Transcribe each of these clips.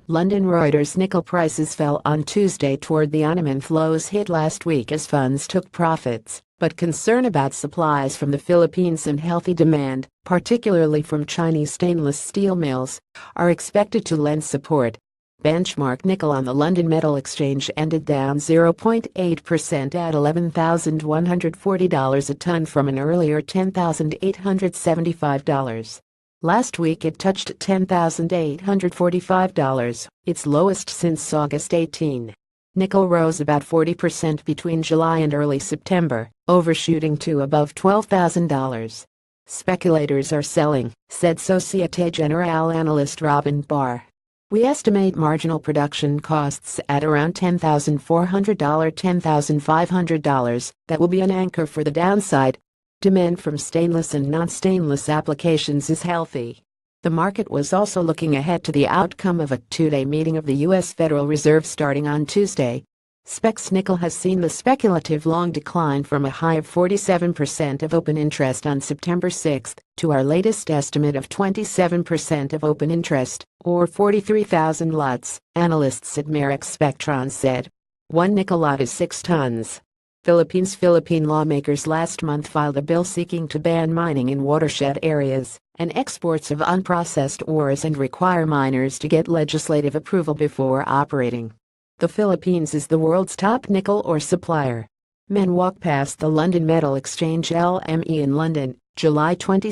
London Reuters nickel prices fell on Tuesday toward the onemonth lows hit last week as funds took profits, but concern about supplies from the Philippines and healthy demand, particularly from Chinese stainless steel mills, are expected to lend support. Benchmark nickel on the London Metal Exchange ended down 0.8% at $11,140 a ton from an earlier $10,875. Last week it touched $10,845, its lowest since August 18. Nickel rose about 40% between July and early September, overshooting to above $12,000. Speculators are selling, said Societe Generale analyst Robin Barr. We estimate marginal production costs at around $10,400 $10,500. That will be an anchor for the downside. Demand from stainless and non-stainless applications is healthy. The market was also looking ahead to the outcome of a two-day meeting of the U.S. Federal Reserve starting on Tuesday. Specs nickel has seen the speculative long decline from a high of 47% of open interest on September 6 to our latest estimate of 27% of open interest, or 43,000 lots, analysts at Merrick Spectron said. One nickel lot is 6 tons. Philippine lawmakers last month filed a bill seeking to ban mining in watershed areas and exports of unprocessed ores and require miners to get legislative approval before operating. The Philippines is the world's top nickel ore supplier. Men walk past the London Metal Exchange LME in London, July 22,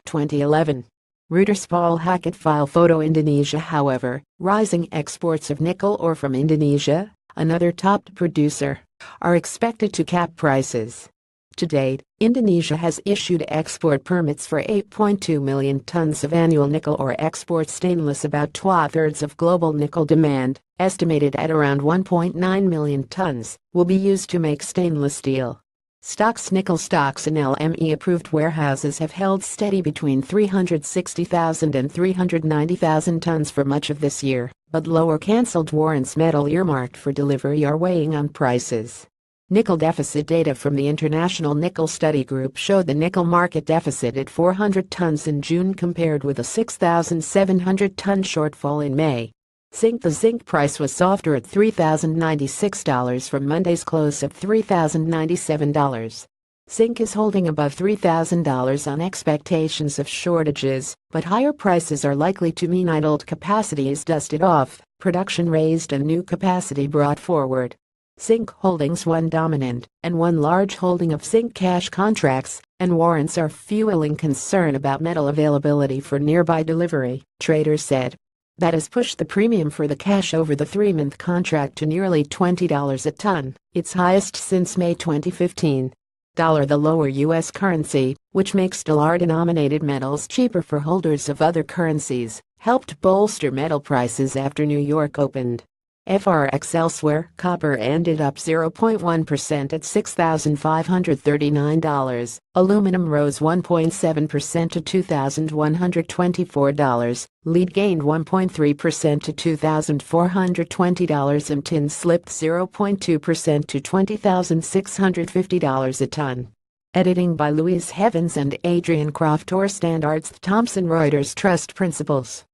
2011. Reuters Paul Hackett file photo Indonesia. However, rising exports of nickel ore from Indonesia, another top producer, are expected to cap prices. To date, Indonesia has issued export permits for 8.2 million tons of annual nickel ore exports. Stainless, about 2/3 of global nickel demand, estimated at around 1.9 million tons, will be used to make stainless steel. Nickel stocks in LME-approved warehouses have held steady between 360,000 and 390,000 tons for much of this year, but lower cancelled warrants metal earmarked for delivery are weighing on prices. Nickel deficit data from the International Nickel Study Group showed the nickel market deficit at 400 tons in June compared with a 6,700-ton shortfall in May. The zinc price was softer at $3,096 from Monday's close of $3,097. Zinc is holding above $3,000 on expectations of shortages, but higher prices are likely to mean idled capacity is dusted off, production raised and new capacity brought forward. Zinc holdings, one dominant and one large holding of zinc cash contracts and warrants, are fueling concern about metal availability for nearby delivery, traders said. That has pushed the premium for the cash over the 3-month contract to nearly $20 a ton, its highest since May 2015. The lower U.S. currency, which makes dollar-denominated metals cheaper for holders of other currencies, helped bolster metal prices after New York opened. FRX elsewhere, copper ended up 0.1% at $6,539. Aluminum rose 1.7% to $2,124. Lead gained 1.3% to $2,420 and tin slipped 0.2% to $20,650 a ton. Editing by Louise Hevens and Adrian Croft. Standards Thomson Reuters Trust Principles.